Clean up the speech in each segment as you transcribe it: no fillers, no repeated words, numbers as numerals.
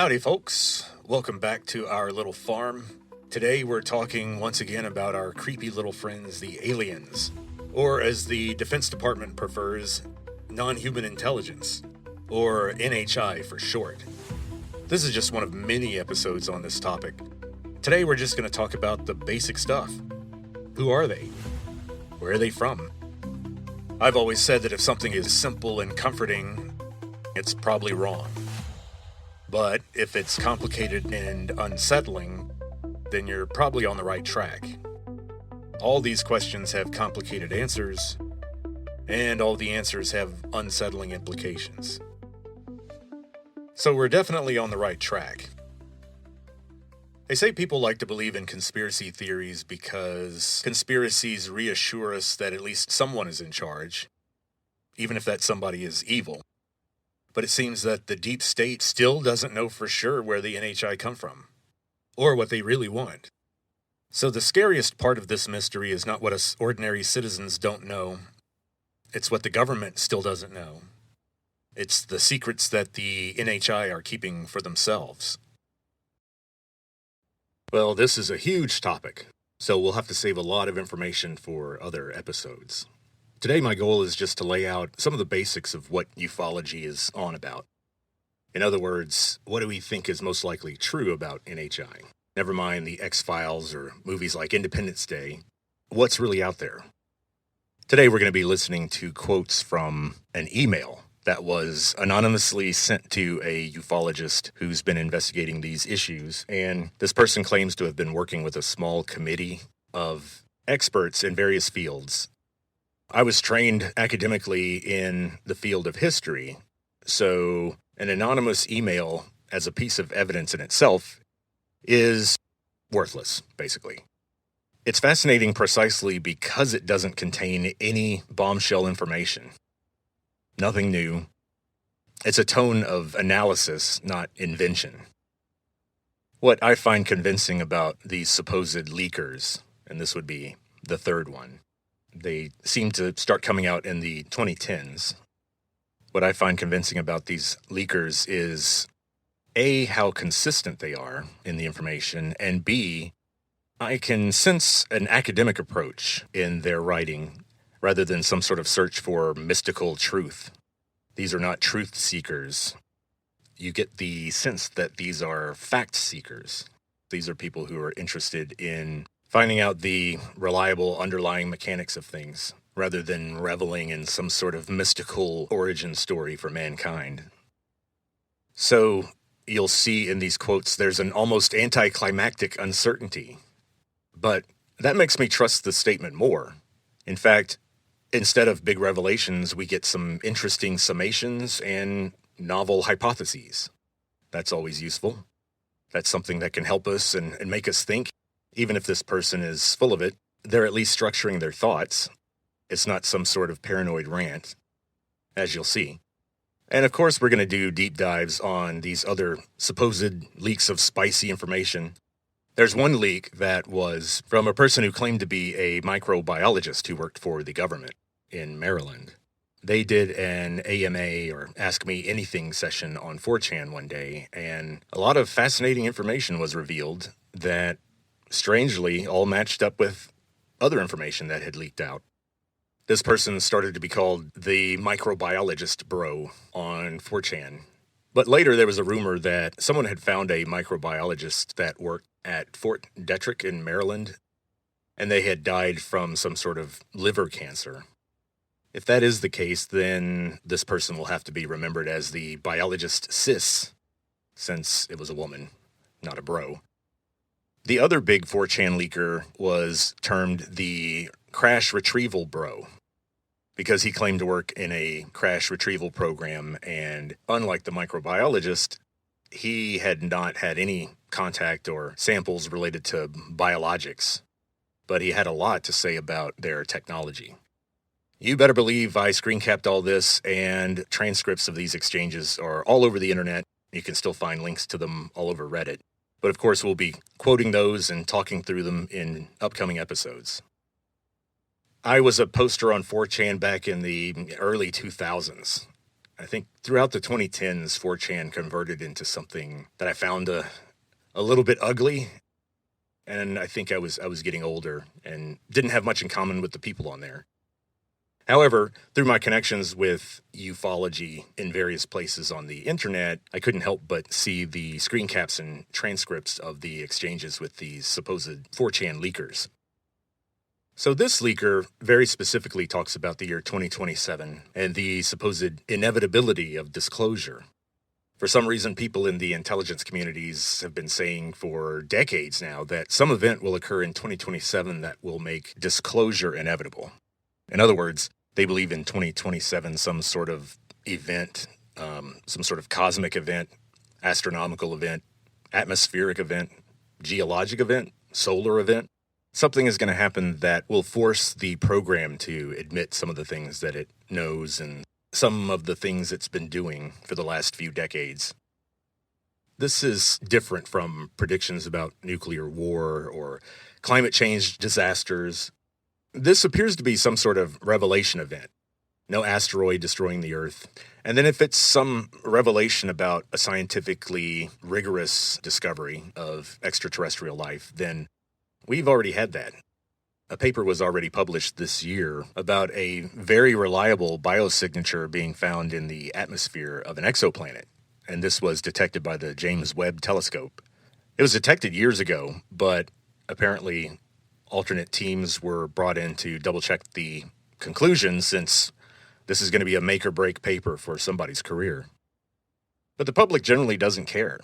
Howdy, folks. Welcome back to our little farm. Today we're talking once again about our creepy little friends, the aliens, or as the Defense Department prefers, non-human intelligence, or NHI for short. This is just one of many episodes on this topic. Today we're just going to talk about the basic stuff. Who are they? Where are they from? I've always said that if something is simple and comforting, it's probably wrong. But if it's complicated and unsettling, then you're probably on the right track. All these questions have complicated answers, and all the answers have unsettling implications. So we're definitely on the right track. They say people like to believe in conspiracy theories because conspiracies reassure us that at least someone is in charge, even if that somebody is evil. But it seems that the deep state still doesn't know for sure where the NHI come from, or what they really want. So the scariest part of this mystery is not what us ordinary citizens don't know. It's what the government still doesn't know. It's the secrets that the NHI are keeping for themselves. Well, this is a huge topic, so we'll have to save a lot of information for other episodes. Today, my goal is just to lay out some of the basics of what ufology is on about. In other words, what do we think is most likely true about NHI? Never mind the X-Files or movies like Independence Day. What's really out there? Today, we're going to be listening to quotes from an email that was anonymously sent to a ufologist who's been investigating these issues, and this person claims to have been working with a small committee of experts in various fields. I was trained academically in the field of history, so an anonymous email as a piece of evidence in itself is worthless, basically. It's fascinating precisely because it doesn't contain any bombshell information. Nothing new. It's a tone of analysis, not invention. What I find convincing about these supposed leakers, and this would be the third one, they seem to start coming out in the 2010s. What I find convincing about these leakers is A, how consistent they are in the information, and B, I can sense an academic approach in their writing rather than some sort of search for mystical truth. These are not truth seekers. You get the sense that these are fact seekers. These are people who are interested in finding out the reliable underlying mechanics of things, rather than reveling in some sort of mystical origin story for mankind. So, you'll see in these quotes there's an almost anticlimactic uncertainty. But that makes me trust the statement more. In fact, instead of big revelations, we get some interesting summations and novel hypotheses. That's always useful. That's something that can help us and make us think. Even if this person is full of it, they're at least structuring their thoughts. It's not some sort of paranoid rant, as you'll see. And of course, we're going to do deep dives on these other supposed leaks of spicy information. There's one leak that was from a person who claimed to be a microbiologist who worked for the government in Maryland. They did an AMA, or Ask Me Anything session on 4chan one day, and a lot of fascinating information was revealed that strangely all matched up with other information that had leaked out. This person started to be called the microbiologist bro on 4chan. But later there was a rumor that someone had found a microbiologist that worked at Fort Detrick in Maryland, and they had died from some sort of liver cancer. If that is the case, then this person will have to be remembered as the biologist sis, since it was a woman, not a bro. The other big 4chan leaker was termed the crash retrieval bro, because he claimed to work in a crash retrieval program, and unlike the microbiologist, he had not had any contact or samples related to biologics, but he had a lot to say about their technology. You better believe I screen capped all this, and transcripts of these exchanges are all over the internet. You can still find links to them all over Reddit. But of course, we'll be quoting those and talking through them in upcoming episodes. I was a poster on 4chan back in the early 2000s. I think throughout the 2010s, 4chan converted into something that I found a little bit ugly. And I think I was getting older and didn't have much in common with the people on there. However, through my connections with ufology in various places on the internet, I couldn't help but see the screen caps and transcripts of the exchanges with these supposed 4chan leakers. So this leaker very specifically talks about the year 2027 and the supposed inevitability of disclosure. For some reason, people in the intelligence communities have been saying for decades now that some event will occur in 2027 that will make disclosure inevitable. In other words, they believe in 2027 some sort of event, some sort of cosmic event, astronomical event, atmospheric event, geologic event, solar event. Something is going to happen that will force the program to admit some of the things that it knows and some of the things it's been doing for the last few decades. This is different from predictions about nuclear war or climate change disasters. This appears to be some sort of revelation event. No asteroid destroying the Earth. And then if it's some revelation about a scientifically rigorous discovery of extraterrestrial life, then we've already had that. A paper was already published this year about a very reliable biosignature being found in the atmosphere of an exoplanet, and this was detected by the James Webb Telescope. It was detected years ago, but apparently alternate teams were brought in to double-check the conclusions since this is going to be a make-or-break paper for somebody's career. But the public generally doesn't care.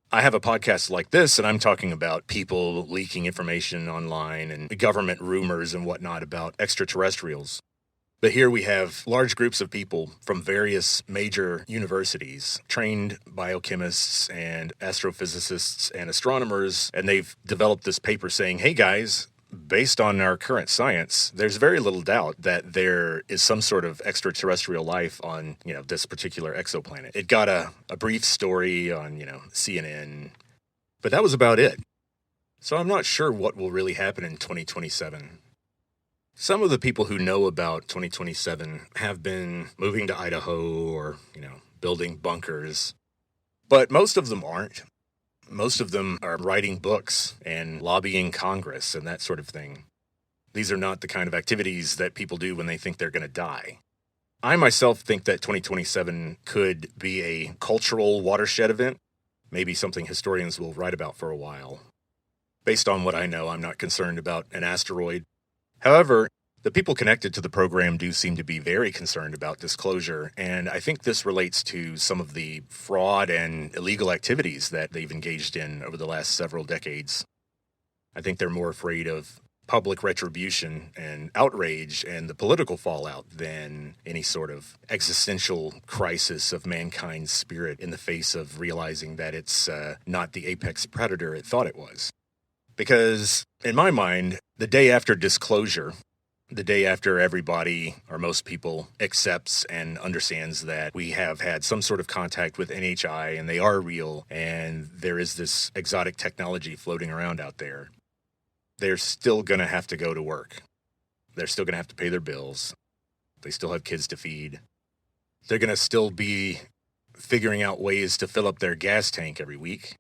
I have a podcast like this, and I'm talking about people leaking information online and government rumors and whatnot about extraterrestrials. But here we have large groups of people from various major universities, trained biochemists and astrophysicists and astronomers, and they've developed this paper saying, hey guys, based on our current science, there's very little doubt that there is some sort of extraterrestrial life on, this particular exoplanet. It got a brief story on, CNN, but that was about it. So I'm not sure what will really happen in 2027. Some of the people who know about 2027 have been moving to Idaho or, building bunkers, but most of them aren't. Most of them are writing books and lobbying Congress and that sort of thing. These are not the kind of activities that people do when they think they're going to die. I myself think that 2027 could be a cultural watershed event, maybe something historians will write about for a while. Based on what I know, I'm not concerned about an asteroid. However, the people connected to the program do seem to be very concerned about disclosure, and I think this relates to some of the fraud and illegal activities that they've engaged in over the last several decades. I think they're more afraid of public retribution and outrage and the political fallout than any sort of existential crisis of mankind's spirit in the face of realizing that it's not the apex predator it thought it was. Because, in my mind, the day after disclosure, the day after everybody, or most people, accepts and understands that we have had some sort of contact with NHI and they are real and there is this exotic technology floating around out there, they're still going to have to go to work. They're still going to have to pay their bills. They still have kids to feed. They're going to still be figuring out ways to fill up their gas tank every week.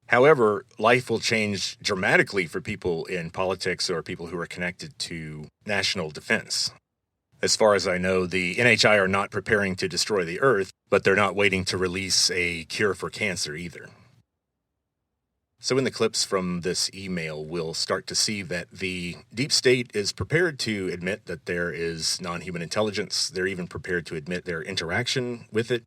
However, life will change dramatically for people in politics or people who are connected to national defense. As far as I know, the NHI are not preparing to destroy the Earth, but they're not waiting to release a cure for cancer either. So in the clips from this email, we'll start to see that the deep state is prepared to admit that there is non-human intelligence. They're even prepared to admit their interaction with it.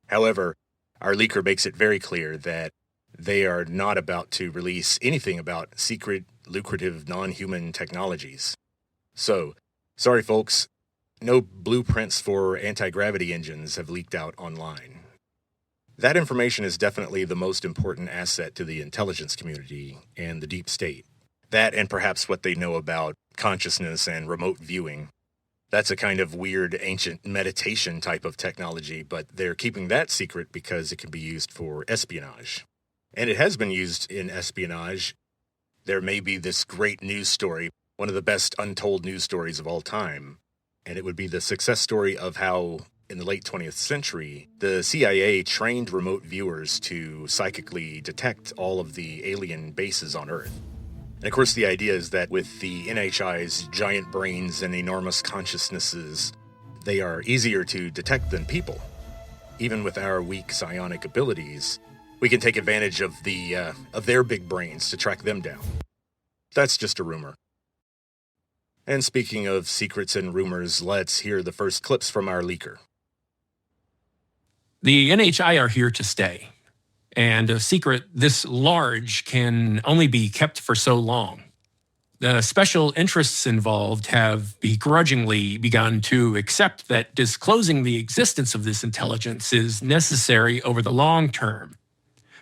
However, our leaker makes it very clear that they are not about to release anything about secret, lucrative, non-human technologies. So, sorry folks, no blueprints for anti-gravity engines have leaked out online. That information is definitely the most important asset to the intelligence community and the deep state. That and perhaps what they know about consciousness and remote viewing. That's a kind of weird, ancient meditation type of technology, but they're keeping that secret because it can be used for espionage. And it has been used in espionage. There may be this great news story, one of the best untold news stories of all time, and it would be the success story of how In the late 20th century, the CIA trained remote viewers to psychically detect all of the alien bases on Earth. And of course, the idea is that with the NHI's giant brains and enormous consciousnesses, they are easier to detect than people. Even with our weak psionic abilities, we can take advantage of their big brains to track them down. That's just a rumor. And speaking of secrets and rumors, let's hear the first clips from our leaker. The NHI are here to stay, and a secret this large can only be kept for so long. The special interests involved have begrudgingly begun to accept that disclosing the existence of this intelligence is necessary over the long term.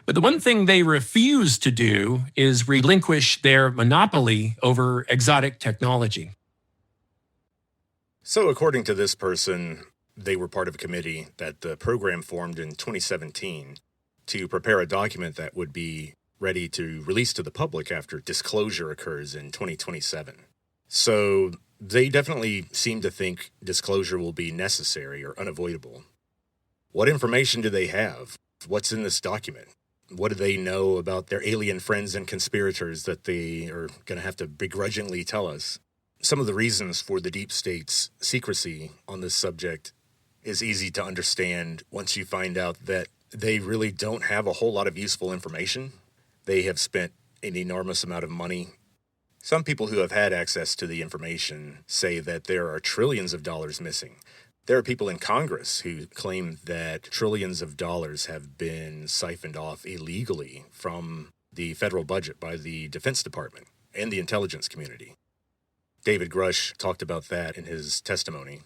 But the one thing they refuse to do is relinquish their monopoly over exotic technology. So according to this person, they were part of a committee that the program formed in 2017 to prepare a document that would be ready to release to the public after disclosure occurs in 2027. So they definitely seem to think disclosure will be necessary or unavoidable. What information do they have? What's in this document? What do they know about their alien friends and conspirators that they are going to have to begrudgingly tell us? Some of the reasons for the deep state's secrecy on this subject is easy to understand once you find out that they really don't have a whole lot of useful information. They have spent an enormous amount of money. Some people who have had access to the information say that there are trillions of dollars missing. There are people in Congress who claim that trillions of dollars have been siphoned off illegally from the federal budget by the Defense Department and the intelligence community. David Grush talked about that in his testimony.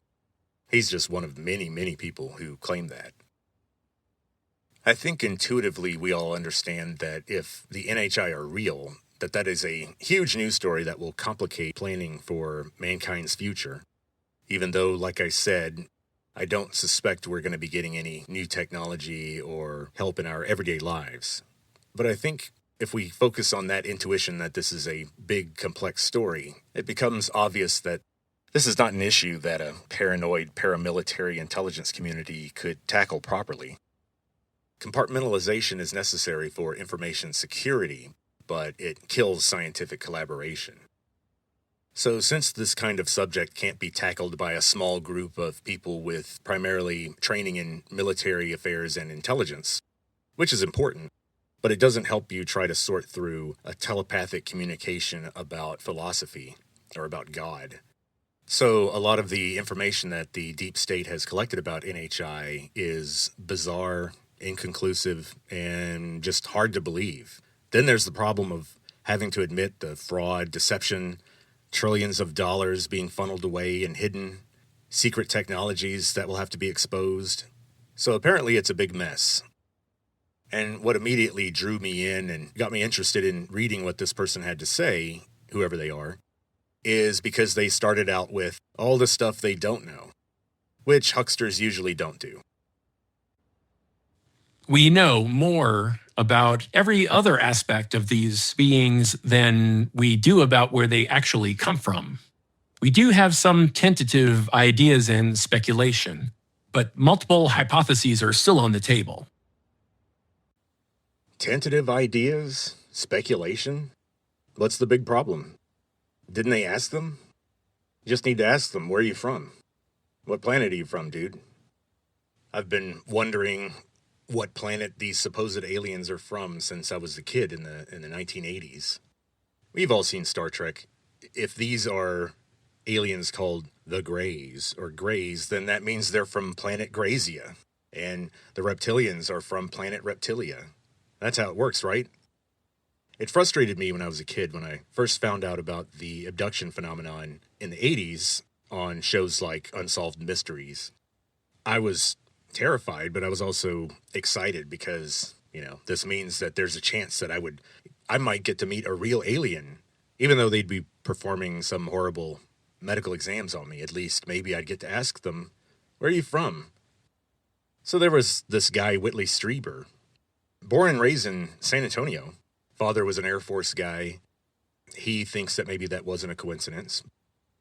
He's just one of many, many people who claim that. I think intuitively we all understand that if the NHI are real, that is a huge news story that will complicate planning for mankind's future. Even though, like I said, I don't suspect we're going to be getting any new technology or help in our everyday lives. But I think if we focus on that intuition that this is a big, complex story, it becomes obvious that this is not an issue that a paranoid paramilitary intelligence community could tackle properly. Compartmentalization is necessary for information security, but it kills scientific collaboration. So since this kind of subject can't be tackled by a small group of people with primarily training in military affairs and intelligence, which is important, but it doesn't help you try to sort through a telepathic communication about philosophy or about God. So a lot of the information that the deep state has collected about NHI is bizarre, inconclusive, and just hard to believe. Then there's the problem of having to admit the fraud, deception, trillions of dollars being funneled away and hidden, secret technologies that will have to be exposed. So apparently it's a big mess. And what immediately drew me in and got me interested in reading what this person had to say, whoever they are, is because they started out with all the stuff they don't know, which hucksters usually don't do. We know more about every other aspect of these beings than we do about where they actually come from. We do have some tentative ideas and speculation, but multiple hypotheses are still on the table. Tentative ideas? Speculation? What's the big problem? Didn't they ask them? You just need to ask them, where are you from? What planet are you from, dude? I've been wondering what planet these supposed aliens are from since I was a kid in the 1980s. We've all seen Star Trek. If these are aliens called the Greys or Greys, then that means they're from planet Grazia, and the reptilians are from planet Reptilia. That's how it works, right? It frustrated me when I was a kid when I first found out about the abduction phenomenon in the 80s on shows like Unsolved Mysteries. I was terrified, but I was also excited because, this means that there's a chance that I might get to meet a real alien, even though they'd be performing some horrible medical exams on me. At least maybe I'd get to ask them, where are you from? So there was this guy, Whitley Strieber, born and raised in San Antonio. Father was an Air Force guy. He thinks that maybe that wasn't a coincidence.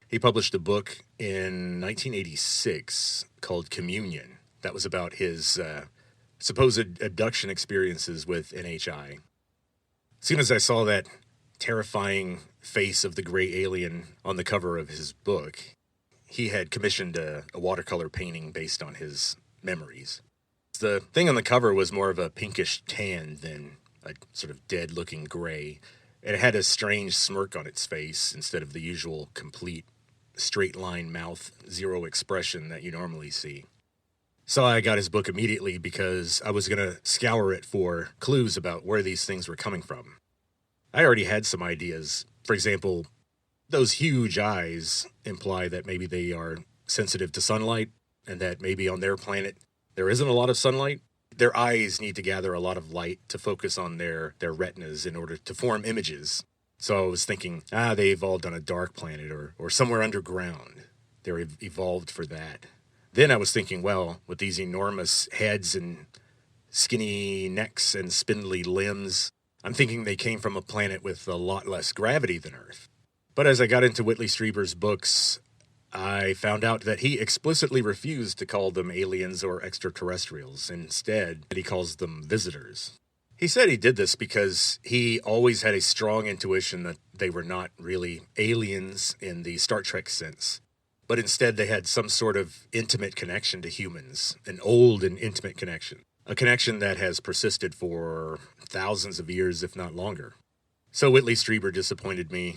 He published a book in 1986 called Communion. That was about his supposed abduction experiences with NHI. As soon as I saw that terrifying face of the gray alien on the cover of his book, he had commissioned a watercolor painting based on his memories. The thing on the cover was more of a pinkish tan than a sort of dead-looking gray. It had a strange smirk on its face instead of the usual complete straight-line mouth, zero expression that you normally see. So I got his book immediately because I was going to scour it for clues about where these things were coming from. I already had some ideas. For example, those huge eyes imply that maybe they are sensitive to sunlight and that maybe on their planet there isn't a lot of sunlight. Their eyes need to gather a lot of light to focus on their retinas in order to form images. So I was thinking, they evolved on a dark planet or somewhere underground. They're evolved for that. Then I was thinking, well, with these enormous heads and skinny necks and spindly limbs, I'm thinking they came from a planet with a lot less gravity than Earth. But as I got into Whitley Strieber's books, I found out that he explicitly refused to call them aliens or extraterrestrials. Instead, he calls them visitors. He said he did this because he always had a strong intuition that they were not really aliens in the Star Trek sense, but instead they had some sort of intimate connection to humans, an old and intimate connection, a connection that has persisted for thousands of years, if not longer. So Whitley Strieber disappointed me.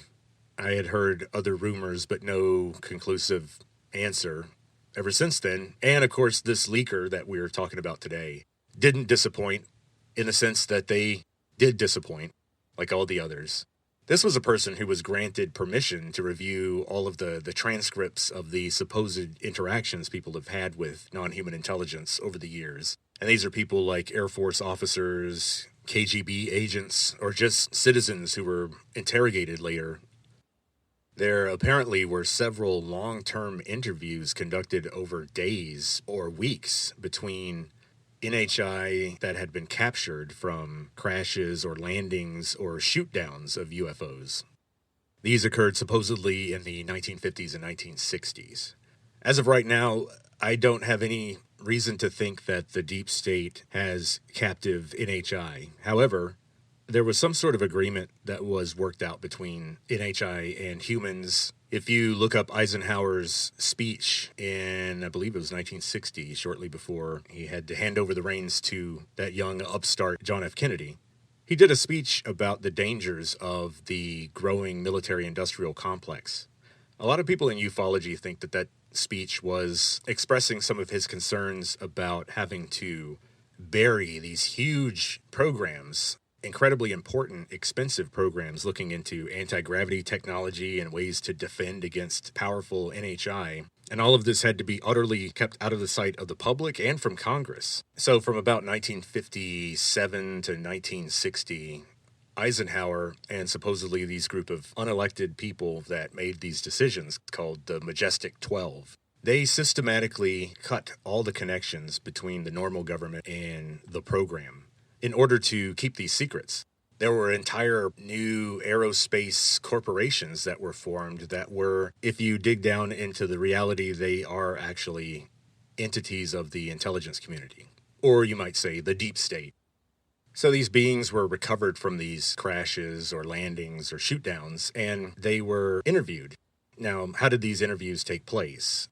I had heard other rumors, but no conclusive answer ever since then. And of course, this leaker that we're talking about today didn't disappoint in the sense that they did disappoint, like all the others. This was a person who was granted permission to review all of the transcripts of the supposed interactions people have had with non-human intelligence over the years. And these are people like Air Force officers, KGB agents, or just citizens who were interrogated later. There apparently were several long-term interviews conducted over days or weeks between NHI that had been captured from crashes or landings or shoot-downs of UFOs. These occurred supposedly in the 1950s and 1960s. As of right now, I don't have any reason to think that the deep state has captive NHI. However, there was some sort of agreement that was worked out between NHI and humans. If you look up Eisenhower's speech in, I believe it was 1960, shortly before he had to hand over the reins to that young upstart John F. Kennedy, he did a speech about the dangers of the growing military-industrial complex. A lot of people in ufology think that speech was expressing some of his concerns about having to bury these huge programs, incredibly important, expensive programs looking into anti-gravity technology and ways to defend against powerful NHI. And all of this had to be utterly kept out of the sight of the public and from Congress. So from about 1957 to 1960, Eisenhower and supposedly these group of unelected people that made these decisions, called the Majestic 12, they systematically cut all the connections between the normal government and the program in order to keep these secrets. There were entire new aerospace corporations that were formed that were, if you dig down into the reality, they are actually entities of the intelligence community, or you might say the deep state. So these beings were recovered from these crashes or landings or shoot-downs, and they were interviewed. Now, how did these interviews take place?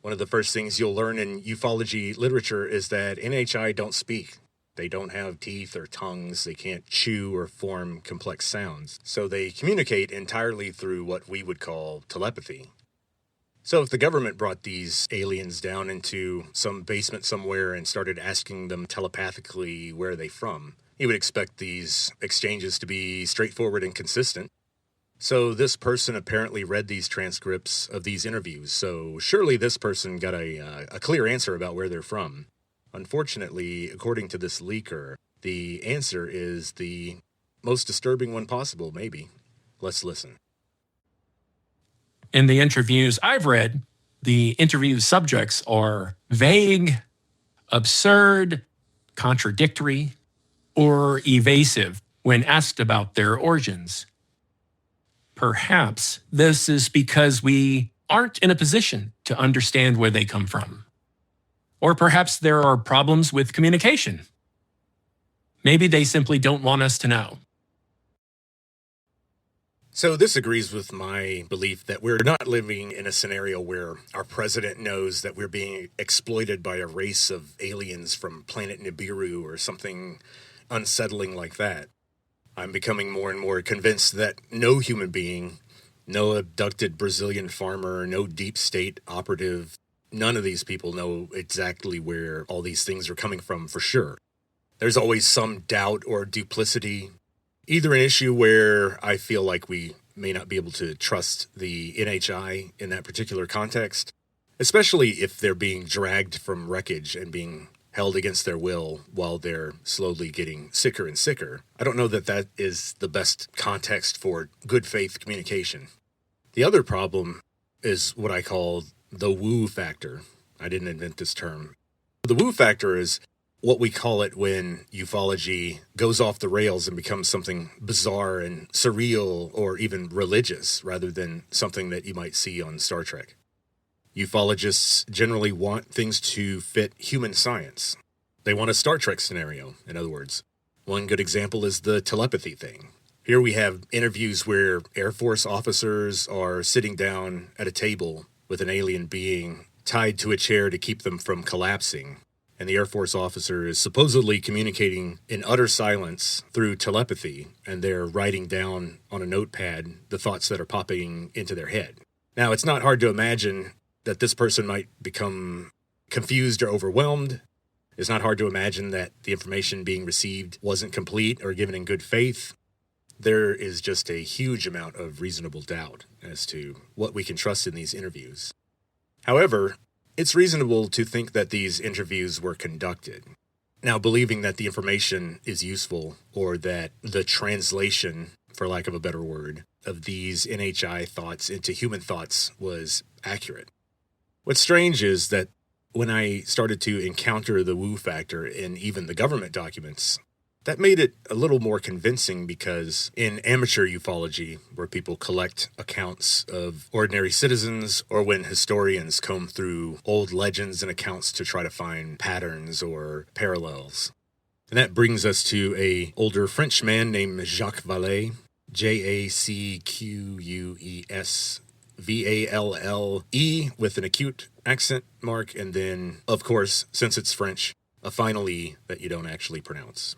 One of the first things you'll learn in ufology literature is that NHI don't speak. They don't have teeth or tongues. They can't chew or form complex sounds. So they communicate entirely through what we would call telepathy. So if the government brought these aliens down into some basement somewhere and started asking them telepathically where they're from, you would expect these exchanges to be straightforward and consistent. So this person apparently read these transcripts of these interviews. So surely this person got a clear answer about where they're from. Unfortunately, according to this leaker, the answer is the most disturbing one possible, maybe. Let's listen. In the interviews I've read, the interview subjects are vague, absurd, contradictory, or evasive when asked about their origins. Perhaps this is because we aren't in a position to understand where they come from. Or perhaps there are problems with communication. Maybe they simply don't want us to know. So this agrees with my belief that we're not living in a scenario where our president knows that we're being exploited by a race of aliens from planet Nibiru or something unsettling like that. I'm becoming more and more convinced that no human being, no abducted Brazilian farmer, no deep state operative, none of these people know exactly where all these things are coming from for sure. There's always some doubt or duplicity, either an issue where I feel like we may not be able to trust the NHI in that particular context, especially if they're being dragged from wreckage and being held against their will while they're slowly getting sicker and sicker. I don't know that that is the best context for good faith communication. The other problem is what I call the woo factor. I didn't invent this term. The woo factor is what we call it when ufology goes off the rails and becomes something bizarre and surreal or even religious rather than something that you might see on Star Trek. Ufologists generally want things to fit human science. They want a Star Trek scenario, in other words. One good example is the telepathy thing. Here we have interviews where Air Force officers are sitting down at a table with an alien being tied to a chair to keep them from collapsing. And the Air Force officer is supposedly communicating in utter silence through telepathy, and they're writing down on a notepad the thoughts that are popping into their head. Now, it's not hard to imagine that this person might become confused or overwhelmed. It's not hard to imagine that the information being received wasn't complete or given in good faith. There is just a huge amount of reasonable doubt as to what we can trust in these interviews. However, it's reasonable to think that these interviews were conducted. Now, believing that the information is useful or that the translation, for lack of a better word, of these NHI thoughts into human thoughts was accurate. What's strange is that when I started to encounter the woo factor in even the government documents, that made it a little more convincing because in amateur ufology, where people collect accounts of ordinary citizens or when historians comb through old legends and accounts to try to find patterns or parallels. And that brings us to an older French man named Jacques Vallée, JacquesValle, with an acute accent mark, and then, of course, since it's French, a final E that you don't actually pronounce.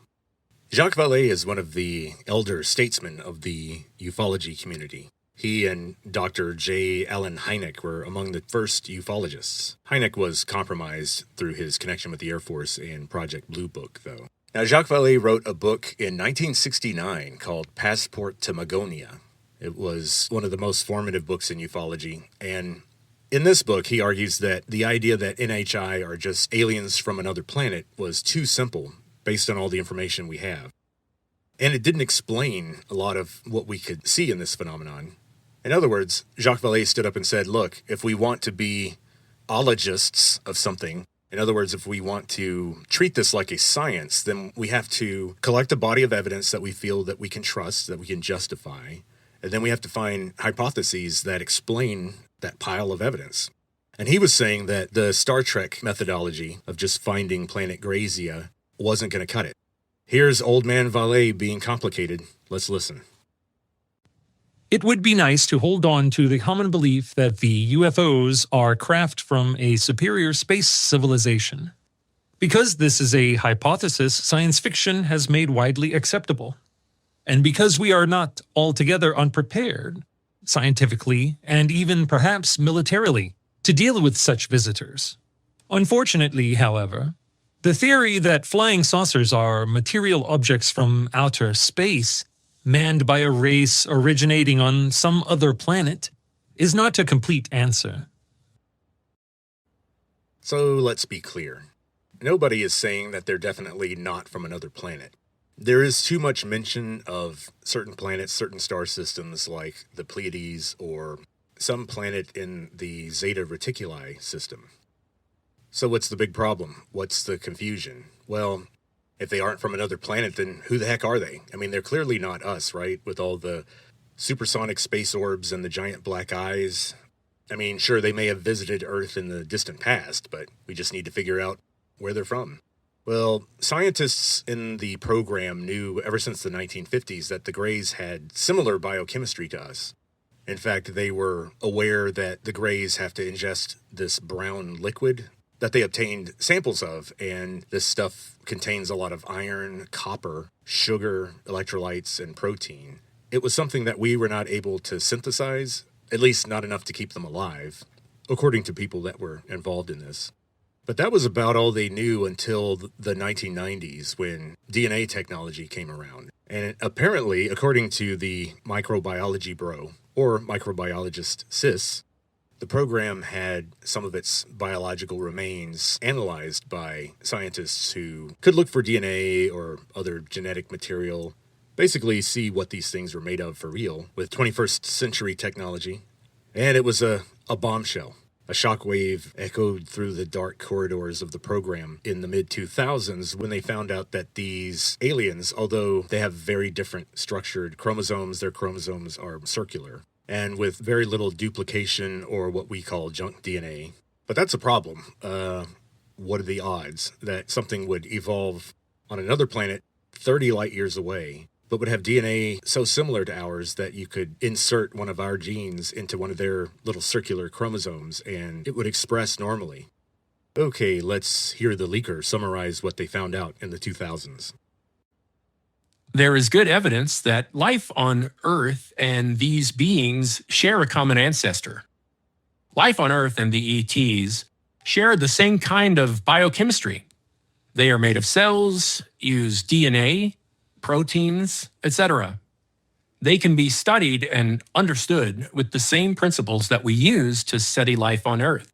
Jacques Vallée is one of the elder statesmen of the ufology community. He and Dr. J. Allen Hynek were among the first ufologists. Hynek was compromised through his connection with the Air Force and Project Blue Book, though. Now, Jacques Vallée wrote a book in 1969 called Passport to Magonia. It was one of the most formative books in ufology, and in this book, he argues that the idea that NHI are just aliens from another planet was too simple based on all the information we have. And it didn't explain a lot of what we could see in this phenomenon. In other words, Jacques Vallée stood up and said, look, if we want to be ologists of something, in other words, if we want to treat this like a science, then we have to collect a body of evidence that we feel that we can trust, that we can justify, and then we have to find hypotheses that explain that pile of evidence. And he was saying that the Star Trek methodology of just finding planet Grazia wasn't going to cut it. Here's Old Man Vallée being complicated. Let's listen. It would be nice to hold on to the common belief that the UFOs are craft from a superior space civilization. Because this is a hypothesis science fiction has made widely acceptable. And because we are not altogether unprepared, scientifically and even perhaps militarily, to deal with such visitors. Unfortunately, however, the theory that flying saucers are material objects from outer space, manned by a race originating on some other planet, is not a complete answer. So let's be clear. Nobody is saying that they're definitely not from another planet. There is too much mention of certain planets, certain star systems like the Pleiades or some planet in the Zeta Reticuli system. So what's the big problem? What's the confusion? Well, if they aren't from another planet, then who the heck are they? I mean, they're clearly not us, right? With all the supersonic space orbs and the giant black eyes. I mean, sure, they may have visited Earth in the distant past, but we just need to figure out where they're from. Well, scientists in the program knew ever since the 1950s that the Greys had similar biochemistry to us. In fact, they were aware that the Greys have to ingest this brown liquid that they obtained samples of, and this stuff contains a lot of iron, copper, sugar, electrolytes, and protein. It was something that we were not able to synthesize, at least not enough to keep them alive, according to people that were involved in this. But that was about all they knew until the 1990s, when DNA technology came around. And apparently, according to the microbiology bro, or microbiologist sis, the program had some of its biological remains analyzed by scientists who could look for DNA or other genetic material, basically see what these things were made of for real with 21st century technology. And it was a bombshell. A shockwave echoed through the dark corridors of the program in the mid-2000s when they found out that these aliens, although they have very different structured chromosomes, their chromosomes are circular, and with very little duplication or what we call junk DNA. But that's a problem. What are the odds that something would evolve on another planet 30 light years away, but would have DNA so similar to ours that you could insert one of our genes into one of their little circular chromosomes and it would express normally? Okay, let's hear the leaker summarize what they found out in the 2000s. There is good evidence that life on Earth and these beings share a common ancestor. Life on Earth and the ETs share the same kind of biochemistry. They are made of cells, use DNA, proteins, etc. They can be studied and understood with the same principles that we use to study life on Earth.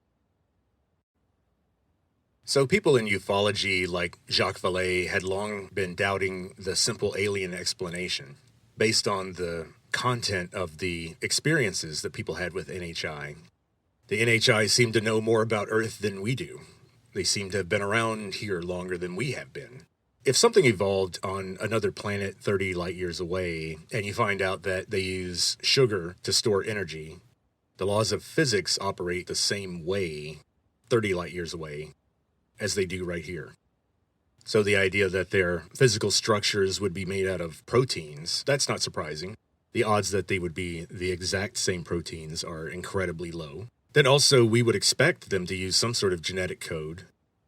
So people in ufology like Jacques Vallée had long been doubting the simple alien explanation based on the content of the experiences that people had with NHI. The NHI seem to know more about Earth than we do. They seem to have been around here longer than we have been. If something evolved on another planet 30 light years away, and you find out that they use sugar to store energy, the laws of physics operate the same way 30 light years away as they do right here. So the idea that their physical structures would be made out of proteins, that's not surprising. The odds that they would be the exact same proteins are incredibly low. Then also we would expect them to use some sort of genetic code,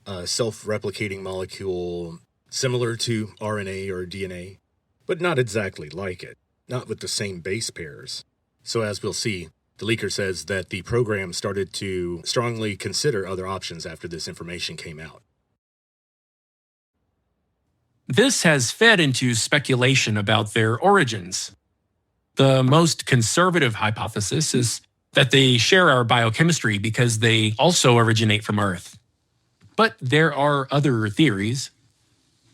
a self-replicating molecule similar to RNA or DNA, but not exactly like it, not with the same base pairs. So as we'll see, the leaker says that the program started to strongly consider other options after this information came out. This has fed into speculation about their origins. The most conservative hypothesis is that they share our biochemistry because they also originate from Earth. But there are other theories.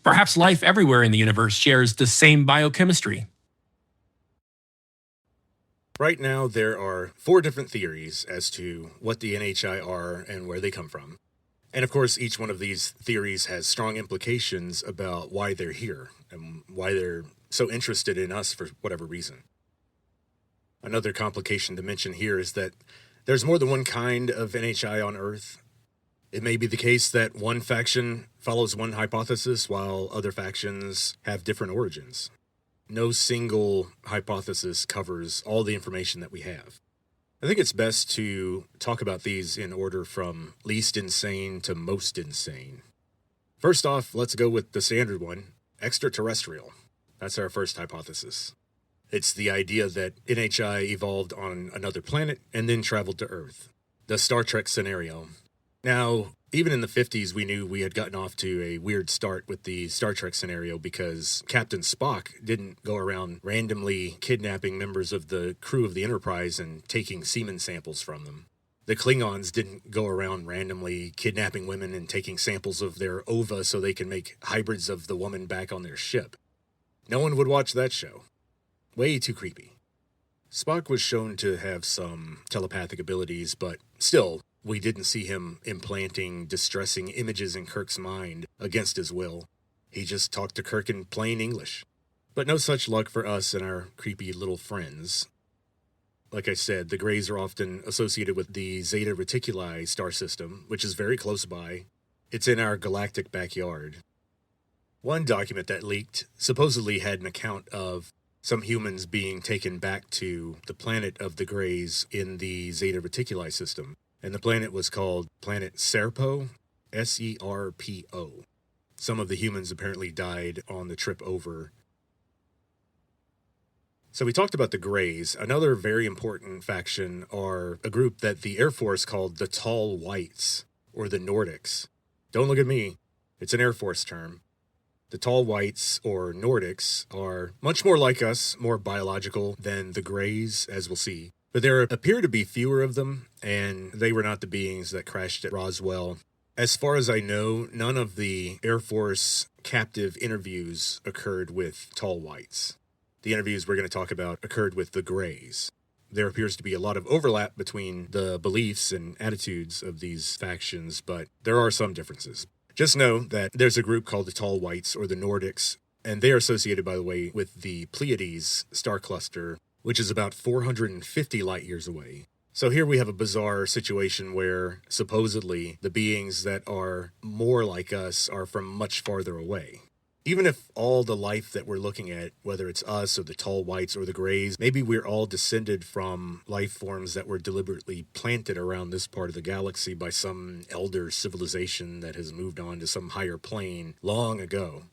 Perhaps life everywhere in the universe shares the same biochemistry. Right now, there are 4 different theories as to what the NHI are and where they come from. And of course, each one of these theories has strong implications about why they're here and why they're so interested in us for whatever reason. Another complication to mention here is that there's more than one kind of NHI on Earth. It may be the case that one faction follows one hypothesis while other factions have different origins. No single hypothesis covers all the information that we have. I think it's best to talk about these in order from least insane to most insane. First off, let's go with the standard one, extraterrestrial. That's our first hypothesis. It's the idea that NHI evolved on another planet and then traveled to Earth. The Star Trek scenario. Now, even in the 50s, we knew we had gotten off to a weird start with the Star Trek scenario because Captain Spock didn't go around randomly kidnapping members of the crew of the Enterprise and taking semen samples from them. The Klingons didn't go around randomly kidnapping women and taking samples of their ova so they can make hybrids of the woman back on their ship. No one would watch that show. Way too creepy. Spock was shown to have some telepathic abilities, but still, we didn't see him implanting distressing images in Kirk's mind against his will. He just talked to Kirk in plain English. But no such luck for us and our creepy little friends. Like I said, the Greys are often associated with the Zeta Reticuli star system, which is very close by. It's in our galactic backyard. One document that leaked supposedly had an account of some humans being taken back to the planet of the Greys in the Zeta Reticuli system. And the planet was called Planet Serpo, Serpo. Some of the humans apparently died on the trip over. So we talked about the Greys. Another very important faction are a group that the Air Force called the Tall Whites, or the Nordics. Don't look at me. It's an Air Force term. The Tall Whites, or Nordics, are much more like us, more biological than the Greys, as we'll see. But there appear to be fewer of them, and they were not the beings that crashed at Roswell. As far as I know, none of the Air Force captive interviews occurred with Tall Whites. The interviews we're going to talk about occurred with the Greys. There appears to be a lot of overlap between the beliefs and attitudes of these factions, but there are some differences. Just know that there's a group called the Tall Whites, or the Nordics, and they are associated, by the way, with the Pleiades star cluster, which is about 450 light years away. So here we have a bizarre situation where supposedly the beings that are more like us are from much farther away. Even if all the life that we're looking at, whether it's us or the Tall Whites or the Greys, maybe we're all descended from life forms that were deliberately planted around this part of the galaxy by some elder civilization that has moved on to some higher plane long ago.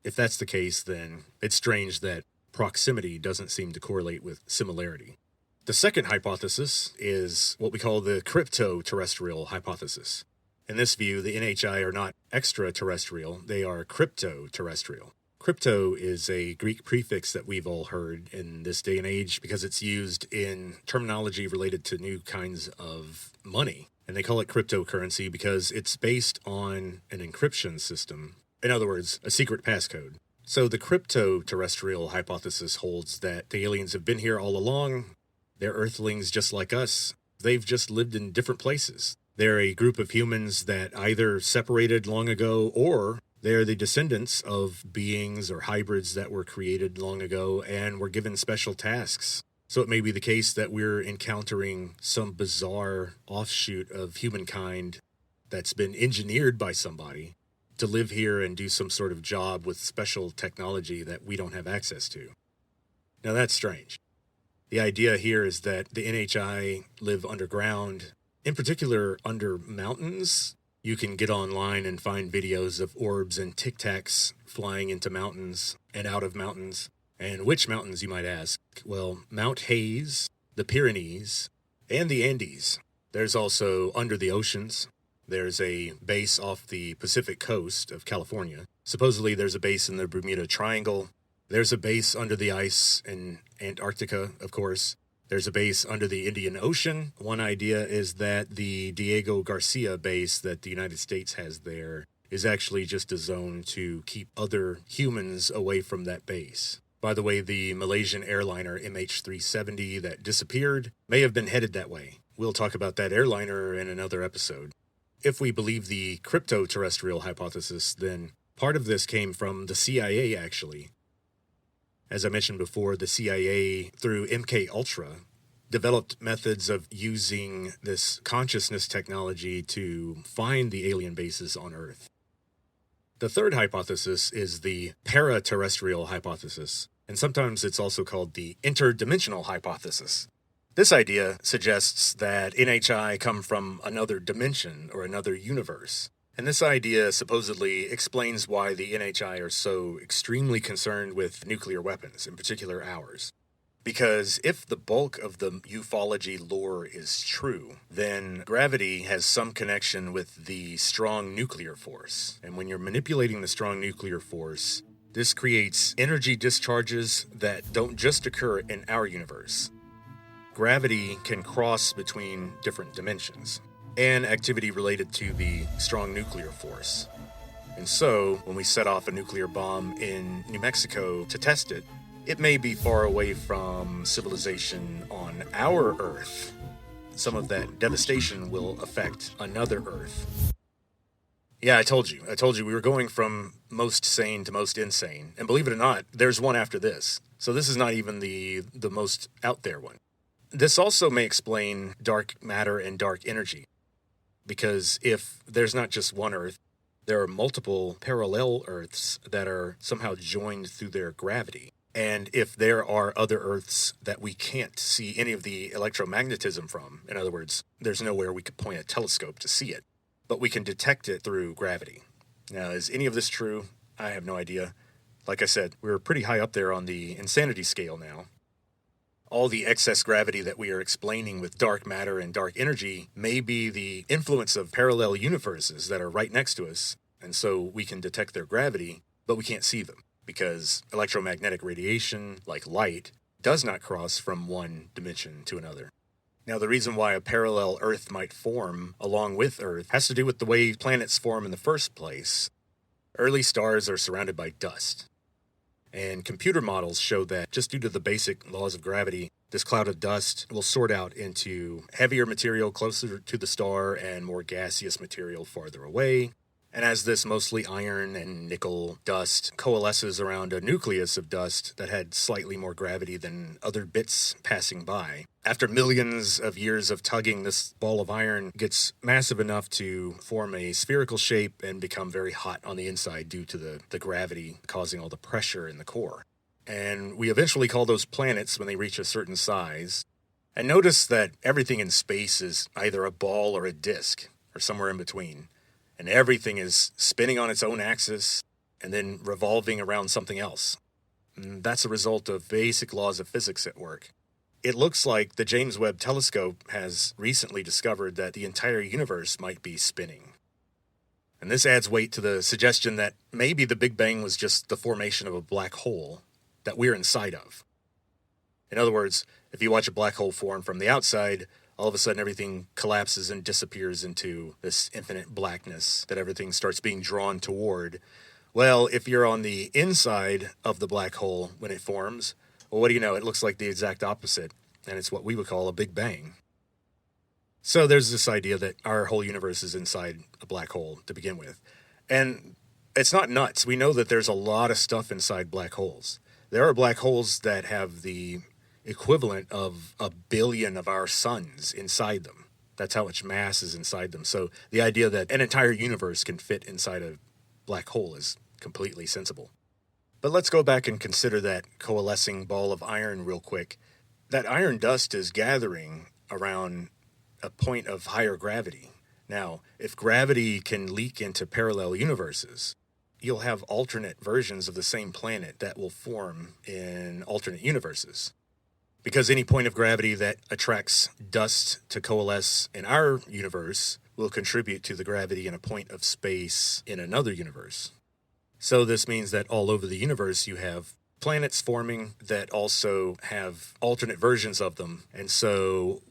If that's the case, then it's strange that proximity doesn't seem to correlate with similarity. The second hypothesis is what we call the crypto-terrestrial hypothesis. In this view, the NHI are not extraterrestrial, they are crypto-terrestrial. Crypto is a Greek prefix that we've all heard in this day and age because it's used in terminology related to new kinds of money. And they call it cryptocurrency because it's based on an encryption system. In other words, a secret passcode. So the crypto-terrestrial hypothesis holds that the aliens have been here all along. They're Earthlings just like us. They've just lived in different places. They're a group of humans that either separated long ago or they're the descendants of beings or hybrids that were created long ago and were given special tasks. So it may be the case that we're encountering some bizarre offshoot of humankind that's been engineered by somebody to live here and do some sort of job with special technology that we don't have access to. Now that's strange. The idea here is that the NHI live underground, in particular under mountains. You can get online and find videos of orbs and tic tacs flying into mountains and out of mountains. And which mountains, you might ask? Well, Mount Hayes, the Pyrenees, and the Andes. There's also under the oceans. There's a base off the Pacific coast of California. Supposedly there's a base in the Bermuda Triangle. There's a base under the ice in Antarctica, of course. There's a base under the Indian Ocean. One idea is that the Diego Garcia base that the United States has there is actually just a zone to keep other humans away from that base. By the way, the Malaysian airliner MH370 that disappeared may have been headed that way. We'll talk about that airliner in another episode. If we believe the crypto-terrestrial hypothesis, then part of this came from the CIA, actually. As I mentioned before, the CIA, through MKUltra, developed methods of using this consciousness technology to find the alien bases on Earth. The third hypothesis is the paraterrestrial hypothesis, and sometimes it's also called the interdimensional hypothesis. This idea suggests that NHI come from another dimension or another universe. And this idea supposedly explains why the NHI are so extremely concerned with nuclear weapons, in particular ours. Because if the bulk of the ufology lore is true, then gravity has some connection with the strong nuclear force. And when you're manipulating the strong nuclear force, this creates energy discharges that don't just occur in our universe. Gravity can cross between different dimensions, and activity related to the strong nuclear force. And so, when we set off a nuclear bomb in New Mexico to test it, it may be far away from civilization on our Earth. Some of that devastation will affect another Earth. Yeah, I told you we were going from most sane to most insane. And believe it or not, there's one after this. So this is not even the most out there one. This also may explain dark matter and dark energy, because if there's not just one Earth, there are multiple parallel Earths that are somehow joined through their gravity. And if there are other Earths that we can't see any of the electromagnetism from, in other words, there's nowhere we could point a telescope to see it, but we can detect it through gravity. Now, is any of this true? I have no idea. Like I said, we're pretty high up there on the insanity scale now. All the excess gravity that we are explaining with dark matter and dark energy may be the influence of parallel universes that are right next to us, and so we can detect their gravity, but we can't see them, because electromagnetic radiation, like light, does not cross from one dimension to another. Now, the reason why a parallel Earth might form along with Earth has to do with the way planets form in the first place. Early stars are surrounded by dust. And computer models show that just due to the basic laws of gravity, this cloud of dust will sort out into heavier material closer to the star and more gaseous material farther away. And as this mostly iron and nickel dust coalesces around a nucleus of dust that had slightly more gravity than other bits passing by, after millions of years of tugging, this ball of iron gets massive enough to form a spherical shape and become very hot on the inside due to the gravity causing all the pressure in the core. And we eventually call those planets when they reach a certain size. And notice that everything in space is either a ball or a disk, or somewhere in between. And everything is spinning on its own axis and then revolving around something else. And that's a result of basic laws of physics at work. It looks like the James Webb Telescope has recently discovered that the entire universe might be spinning. And this adds weight to the suggestion that maybe the Big Bang was just the formation of a black hole that we're inside of. In other words, if you watch a black hole form from the outside, all of a sudden everything collapses and disappears into this infinite blackness that everything starts being drawn toward. Well, if you're on the inside of the black hole when it forms, well, what do you know? It looks like the exact opposite, and it's what we would call a Big Bang. So there's this idea that our whole universe is inside a black hole to begin with. And it's not nuts. We know that there's a lot of stuff inside black holes. There are black holes that have the equivalent of 1 billion of our suns inside them. That's how much mass is inside them. So the idea that an entire universe can fit inside a black hole is completely sensible. But let's go back and consider that coalescing ball of iron real quick. That iron dust is gathering around a point of higher gravity. Now, if gravity can leak into parallel universes, you'll have alternate versions of the same planet that will form in alternate universes. Because any point of gravity that attracts dust to coalesce in our universe will contribute to the gravity in a point of space in another universe. So this means that all over the universe you have planets forming that also have alternate versions of them. And so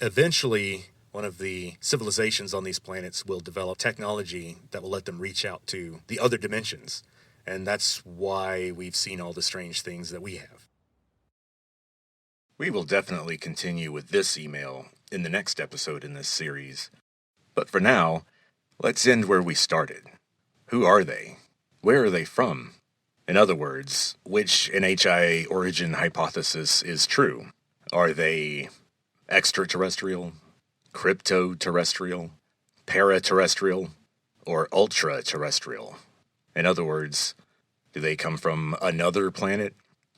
eventually one of the civilizations on these planets will develop technology that will let them reach out to the other dimensions. And that's why we've seen all the strange things that we have. We will definitely continue with this email in the next episode in this series. But for now, let's end where we started. Who are they? Where are they from? In other words, which NHI origin hypothesis is true? Are they extraterrestrial, crypto-terrestrial, paraterrestrial, or ultra-terrestrial? In other words, do they come from another planet?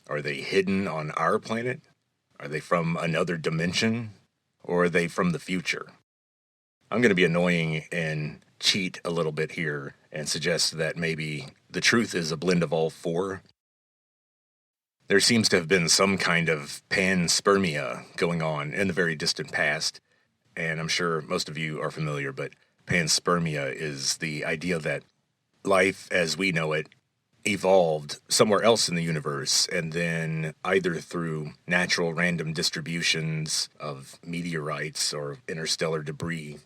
Are they hidden on our planet? Are they from another dimension? Or are they from the future? I'm going to be annoying and cheat a little bit here and suggest that maybe the truth is a blend of all four. There seems to have been some kind of panspermia going on in the very distant past, and I'm sure most of you are familiar, but panspermia is the idea that life as we know it evolved somewhere else in the universe, and then either through natural random distributions of meteorites or interstellar debris,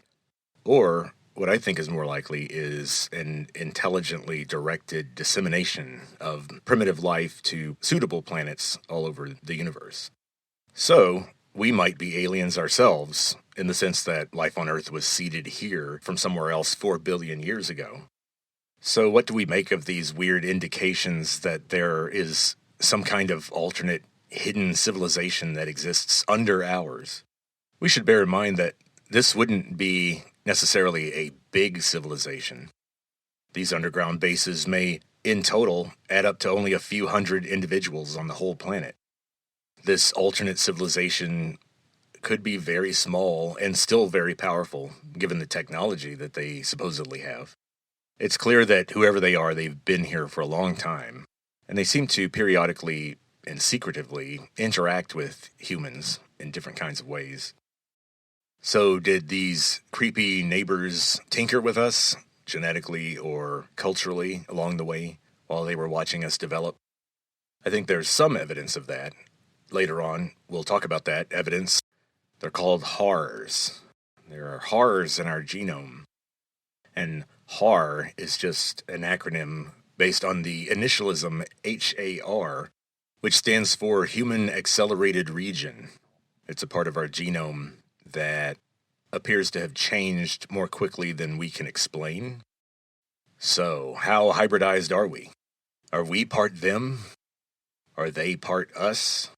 or what I think is more likely is an intelligently directed dissemination of primitive life to suitable planets all over the universe. So, we might be aliens ourselves, in the sense that life on Earth was seeded here from somewhere else 4 billion years ago. So what do we make of these weird indications that there is some kind of alternate hidden civilization that exists under ours. We should bear in mind that this wouldn't be necessarily a big civilization. These underground bases may, in total, add up to only a few hundred individuals on the whole planet. This alternate civilization could be very small and still very powerful, given the technology that they supposedly have. It's clear that whoever they are, they've been here for a long time, and they seem to periodically and secretively interact with humans in different kinds of ways. So did these creepy neighbors tinker with us, genetically or culturally, along the way, while they were watching us develop? I think there's some evidence of that. Later on, we'll talk about that evidence. They're called HARs. There are HARs in our genome. And HAR is just an acronym based on the initialism HAR, which stands for Human Accelerated Region. It's a part of our genome that appears to have changed more quickly than we can explain. So, how hybridized are we? Are we part them? Are they part us?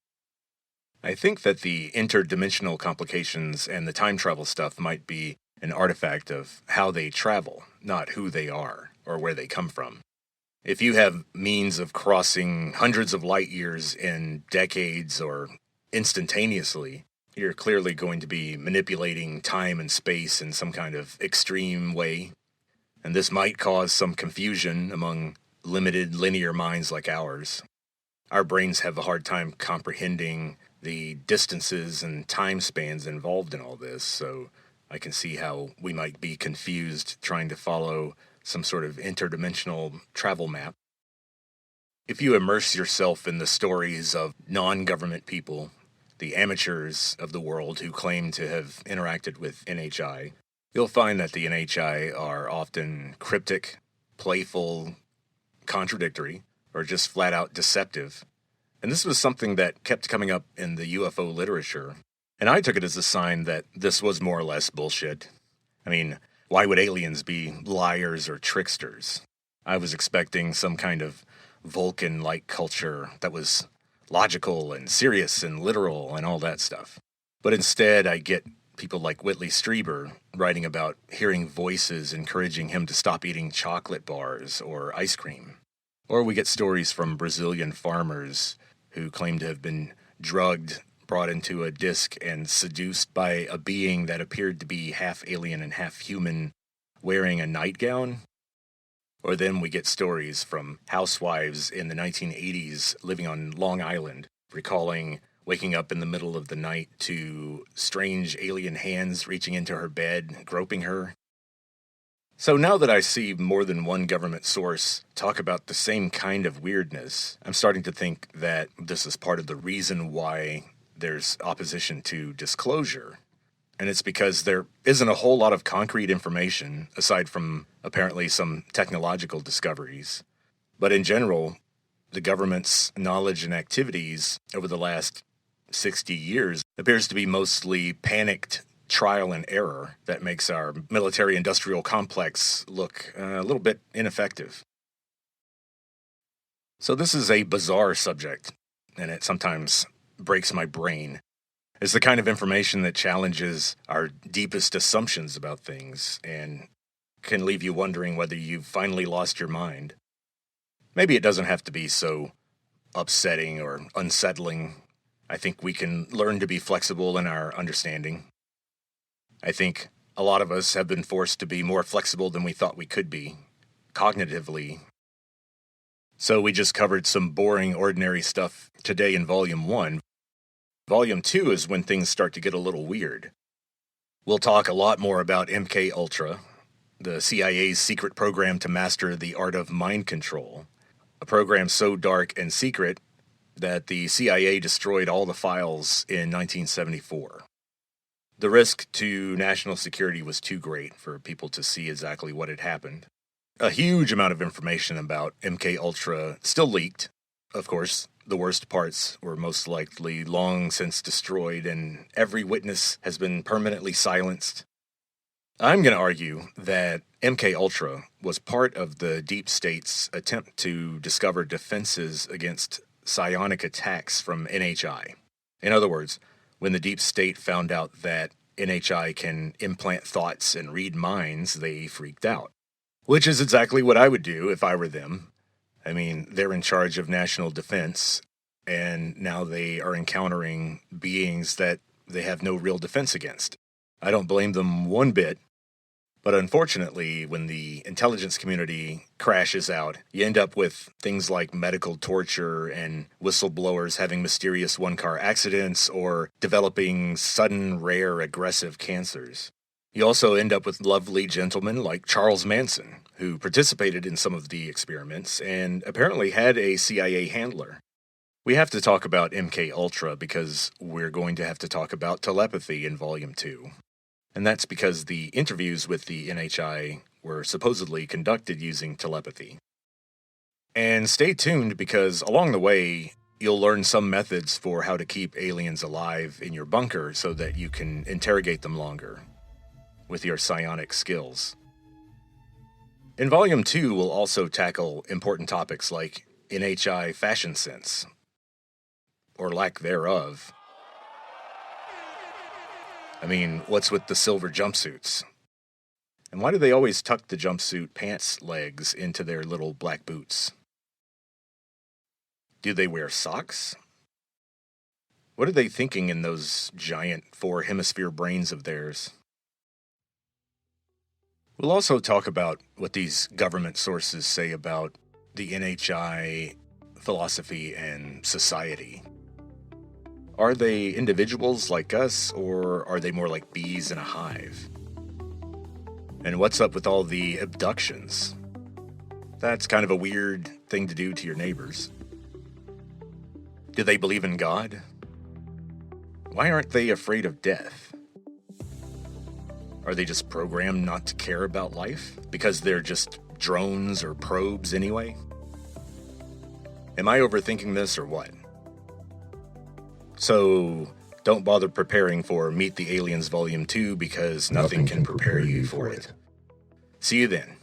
I think that the interdimensional complications and the time travel stuff might be an artifact of how they travel, not who they are or where they come from. If you have means of crossing hundreds of light years in decades or instantaneously, you're clearly going to be manipulating time and space in some kind of extreme way. And this might cause some confusion among limited linear minds like ours. Our brains have a hard time comprehending the distances and time spans involved in all this, so I can see how we might be confused trying to follow some sort of interdimensional travel map. If you immerse yourself in the stories of non-government people, the amateurs of the world who claim to have interacted with NHI, you'll find that the NHI are often cryptic, playful, contradictory, or just flat-out deceptive. And this was something that kept coming up in the UFO literature. And I took it as a sign that this was more or less bullshit. I mean, why would aliens be liars or tricksters? I was expecting some kind of Vulcan-like culture that was logical and serious and literal and all that stuff. But instead, I get people like Whitley Strieber writing about hearing voices encouraging him to stop eating chocolate bars or ice cream. Or we get stories from Brazilian farmers who claim to have been drugged, brought into a disc, and seduced by a being that appeared to be half alien and half human, wearing a nightgown. Or then we get stories from housewives in the 1980s living on Long Island, recalling waking up in the middle of the night to strange alien hands reaching into her bed, groping her. So now that I see more than one government source talk about the same kind of weirdness, I'm starting to think that this is part of the reason why there's opposition to disclosure. And it's because there isn't a whole lot of concrete information, aside from apparently some technological discoveries. But in general, the government's knowledge and activities over the last 60 years appears to be mostly panicked trial and error that makes our military-industrial complex look a little bit ineffective. So this is a bizarre subject, and it sometimes breaks my brain. It's the kind of information that challenges our deepest assumptions about things and can leave you wondering whether you've finally lost your mind. Maybe it doesn't have to be so upsetting or unsettling. I think we can learn to be flexible in our understanding. I think a lot of us have been forced to be more flexible than we thought we could be, cognitively. So we just covered some boring, ordinary stuff today in Volume 1. Volume 2 is when things start to get a little weird. We'll talk a lot more about MK-Ultra, the CIA's secret program to master the art of mind control, a program so dark and secret that the CIA destroyed all the files in 1974. The risk to national security was too great for people to see exactly what had happened. A huge amount of information about MK-Ultra still leaked. Of course, the worst parts were most likely long since destroyed, and every witness has been permanently silenced. I'm going to argue that MK-Ultra was part of the deep state's attempt to discover defenses against psionic attacks from NHI. In other words, when the deep state found out that NHI can implant thoughts and read minds, they freaked out. Which is exactly what I would do if I were them. I mean, they're in charge of national defense, and now they are encountering beings that they have no real defense against. I don't blame them one bit, but unfortunately, when the intelligence community crashes out, you end up with things like medical torture and whistleblowers having mysterious one-car accidents or developing sudden, rare, aggressive cancers. You also end up with lovely gentlemen like Charles Manson, who participated in some of the experiments and apparently had a CIA handler. We have to talk about MK Ultra because we're going to have to talk about telepathy in Volume 2. And that's because the interviews with the NHI were supposedly conducted using telepathy. And stay tuned because along the way, you'll learn some methods for how to keep aliens alive in your bunker so that you can interrogate them longer with your psionic skills. In Volume 2, we'll also tackle important topics like NHI fashion sense, or lack thereof. I mean, what's with the silver jumpsuits? And why do they always tuck the jumpsuit pants legs into their little black boots? Do they wear socks? What are they thinking in those giant 4-hemisphere brains of theirs? We'll also talk about what these government sources say about the NHI philosophy and society. Are they individuals like us, or are they more like bees in a hive? And what's up with all the abductions? That's kind of a weird thing to do to your neighbors. Do they believe in God? Why aren't they afraid of death? Are they just programmed not to care about life because they're just drones or probes anyway? Am I overthinking this or what? So, don't bother preparing for Meet the Aliens Volume 2 because nothing can prepare you for it. See you then.